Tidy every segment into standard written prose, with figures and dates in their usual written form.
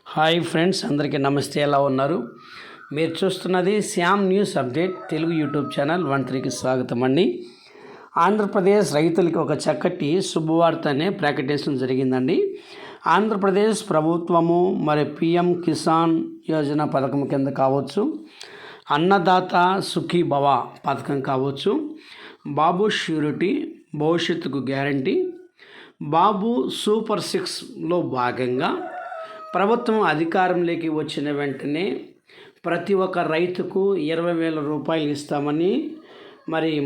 Hi friends, అందరికీ నమస్తే. ఎలా ఉన్నారు? మీరు చూస్తున్నది Shyam news update Telugu YouTube channel 13కి స్వాగతం అండి. ఆంధ్రప్రదేశ్ రైతులకి ఒక చక్కటి శుభవార్తనే ప్రకటించడం జరిగిందండి. ఆంధ్రప్రదేశ్ ప్రభుత్వము పిఎం కిసాన్ యోజన పథకం కింద కావచ్చు, అన్నదాత సుఖీభవ పథకం కావచ్చు, బాబు ష్యూరిటీ భవిష్యత్తుకు గ్యారంటీ, బాబు సూపర్ 6లో భాగంగా ప్రభుత్వం అధికారంలోకి వచ్చిన వెంటనే ప్రతి ఒక్క రైతుకు 20,000 రూపాయలు ఇస్తామని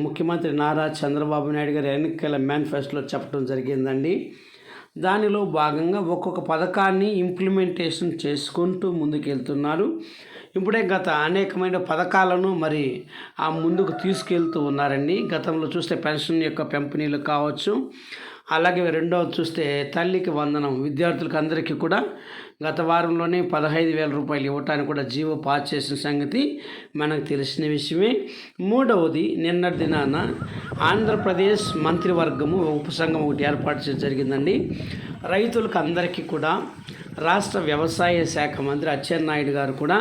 ముఖ్యమంత్రి నారా చంద్రబాబు నాయుడు గారు ఎన్నికల మేనిఫెస్టోలో చెప్పడం జరిగిందండి. దానిలో భాగంగా ఒక్కొక్క పథకాన్ని ఇంప్లిమెంటేషన్ చేసుకుంటూ ముందుకెళ్తున్నారు. ఇప్పుడే గత అనేకమైన పథకాలను ముందుకు తీసుకెళ్తూ ఉన్నారండి. గతంలో చూస్తే పెన్షన్ యొక్క పెంపునీలు కావచ్చు, అలాగే రెండవది చూస్తే తల్లికి వందనం విద్యార్థులకు అందరికీ కూడా గత వారంలోనే 15,000 రూపాయలు ఇవ్వటానికి కూడా జీవో పాస్ చేసిన సంగతి మనకు తెలిసిన విషయమే. మూడవది, నిన్నటి దినాన ఆంధ్రప్రదేశ్ మంత్రివర్గము ఉపసంఘం ఒకటి ఏర్పాటు చేయడం జరిగిందండి. రైతులకు అందరికీ కూడా రాష్ట్ర వ్యవసాయ శాఖ మంత్రి అచ్చెన్నాయుడు గారు కూడా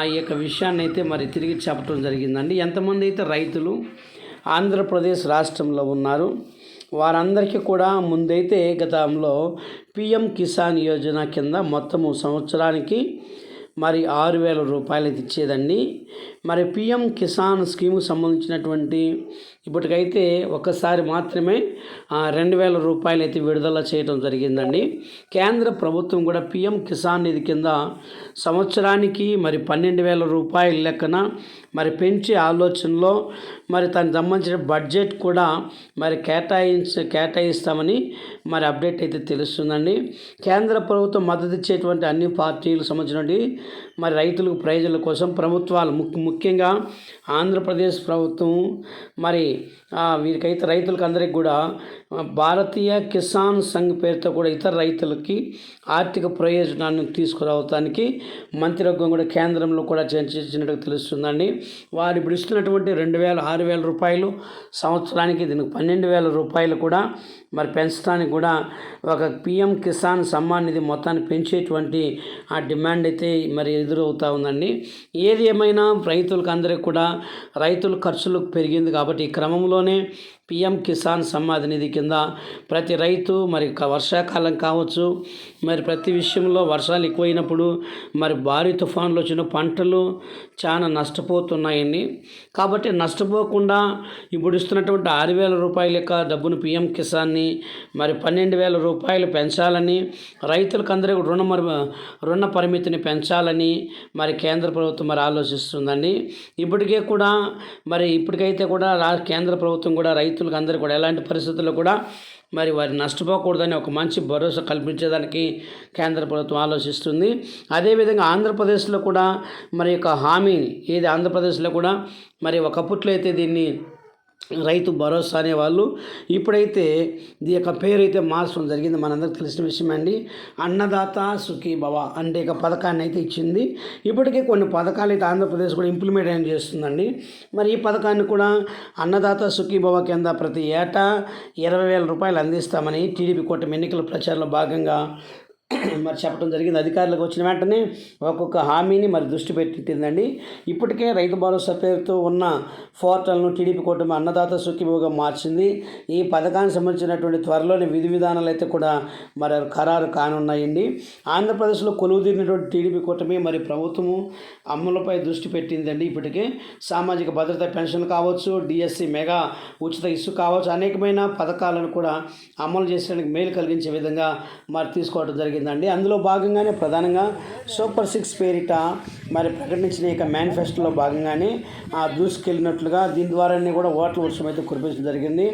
ఈ యొక్క విషయాన్ని అయితే తిరిగి చెప్పడం జరిగిందండి. ఎంతమంది అయితే రైతులు ఆంధ్రప్రదేశ్ రాష్ట్రంలో ఉన్నారు వారందరికీ కూడా ముందైతే గతంలో పిఎం కిసాన్ యోజన కింద మొత్తము సంవత్సరానికి 6,000 రూపాయలు అయితే ఇచ్చేదండి. పిఎం కిసాన్ స్కీము సంబంధించినటువంటి ఇప్పటికైతే ఒక్కసారి మాత్రమే 2,000 రూపాయలు అయితే విడుదల చేయడం జరిగిందండి. కేంద్ర ప్రభుత్వం కూడా పిఎం కిసాన్ నిధి కింద సంవత్సరానికి 12,000 రూపాయల లెక్కన పెంచే ఆలోచనలో దానికి సంబంధించిన బడ్జెట్ కూడా కేటాయిస్తామని అప్డేట్ అయితే తెలుస్తుందండి. కేంద్ర ప్రభుత్వం మద్దతు ఇచ్చేటువంటి అన్ని పార్టీలకు సంబంధించినటువంటి రైతులకు ప్రయోజనాల కోసం ప్రభుత్వాలు ముఖ్యంగా ఆంధ్రప్రదేశ్ ప్రభుత్వం వీరికైతే రైతులకు అందరికీ కూడా భారతీయ కిసాన్ సంఘ్ పేరుతో కూడా ఇతర రైతులకి ఆర్థిక ప్రయోజనాన్ని తీసుకురావడానికి మంత్రివర్గం కూడా కేంద్రంలో కూడా చర్చించినట్టుగా తెలుస్తుందండి. వారు ఇప్పుడు ఇస్తున్నటువంటి 6,000 రూపాయలు సంవత్సరానికి దీనికి 12,000 రూపాయలు కూడా పెంచడానికి కూడా ఒక పిఎం కిసాన్ సమ్మాన్ నిధి మొత్తాన్ని పెంచేటువంటి ఆ డిమాండ్ అయితే ఎదురవుతూ ఉందండి. ఏది ఏమైనా రైతులకు అందరికీ కూడా రైతుల ఖర్చులు పెరిగింది కాబట్టి ఈ క్రమంలోనే పిఎం కిసాన్ సమ్మాన్ నిధి కింద ప్రతి రైతు వర్షాకాలం కావచ్చు, ప్రతి విషయంలో వర్షాలు ఎక్కువైనప్పుడు భారీ తుఫాన్లు వచ్చిన పంటలు చాలా నష్టపోతున్నాయండి. కాబట్టి నష్టపోకుండా ఇప్పుడు ఇస్తున్నటువంటి 6,000 రూపాయల యొక్క డబ్బును పిఎం కిసాన్ని 12,000 రూపాయలు పెంచాలని, రైతులకు అందరికీ రుణ పరిమితిని పెంచాలని కేంద్ర ప్రభుత్వం ఆలోచిస్తుందండి. ఇప్పటికైతే కూడా కేంద్ర ప్రభుత్వం కూడా రైతులకు అందరికీ కూడా ఎలాంటి పరిస్థితుల్లో కూడా వారి నష్టపోకూడదని ఒక మంచి భరోసా కల్పించేదానికి కేంద్ర ప్రభుత్వం ఆలోచిస్తుంది. అదేవిధంగా ఆంధ్రప్రదేశ్లో కూడా యొక్క హామీని ఆంధ్రప్రదేశ్లో కూడా ఒకప్పట్లో అయితే దీన్ని రైతు భరోసా అనేవాళ్ళు, ఇప్పుడైతే దీని యొక్క పేరు అయితే మార్చడం జరిగింది. మనందరికీ తెలిసిన విషయం అండి. అన్నదాత సుఖీభవ అంటే పథకాన్ని అయితే ఇచ్చింది. ఇప్పటికే కొన్ని పథకాలు అయితే ఆంధ్రప్రదేశ్ కూడా ఇంప్లిమెంట్ చేస్తుందండి. ఈ పథకాన్ని కూడా అన్నదాత సుఖీభవ కింద ప్రతి ఏటా 20,000 రూపాయలు అందిస్తామని టీడీపీ కూటమి ఎన్నికల ప్రచారంలో భాగంగా చెప్పడం జరిగింది. అధికారులకు వచ్చిన వెంటనే ఒక్కొక్క హామీని దృష్టి పెట్టిందండి. ఇప్పటికే రైతు భరోసా పేరుతో ఉన్న పోర్టల్ను టీడీపీ కూటమి అన్నదాత సుఖీభవగా మార్చింది. ఈ పథకానికి సంబంధించినటువంటి త్వరలోని విధి విధానాలు అయితే కూడా ఖరారు కానున్నాయండి. ఆంధ్రప్రదేశ్లో కొలువుదీరినటువంటి టీడీపీ కూటమి ప్రభుత్వము అమలుపై దృష్టి పెట్టిందండి. ఇప్పటికే సామాజిక భద్రత పెన్షన్ కావచ్చు, డిఎస్సి మెగా ఉచిత ఇసుక కావచ్చు, అనేకమైన పథకాలను కూడా అమలు చేసేందుకు మేలు కలిగించే విధంగా తీసుకోవడం జరిగిందండి. అందులో భాగంగానే ప్రధానంగా సూపర్ 6 పేరిట ప్రకటించిన యొక్క మేనిఫెస్టోలో భాగంగానే దూసుకెళ్ళినట్లుగా దీని ద్వారానే కూడా ఓట్ల వర్షం అయితే కురిపించడం జరిగింది.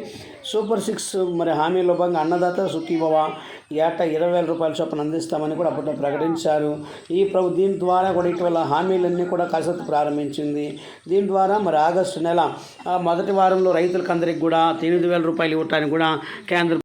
సూపర్ 6 హామీలో భాగంగా అన్నదాత సుఖీభవ ఏటా 20,000 రూపాయల చొప్పున అందిస్తామని కూడా అప్పట్లో ప్రకటించారు. దీని ద్వారా కూడా ఇటీవల హామీలన్నీ కూడా కసరత్తు ప్రారంభించింది. దీని ద్వారా ఆగస్టు నెల మొదటి వారంలో రైతులకు అందరికీ కూడా 8,000 రూపాయలు ఇవ్వటానికి కూడా కేంద్ర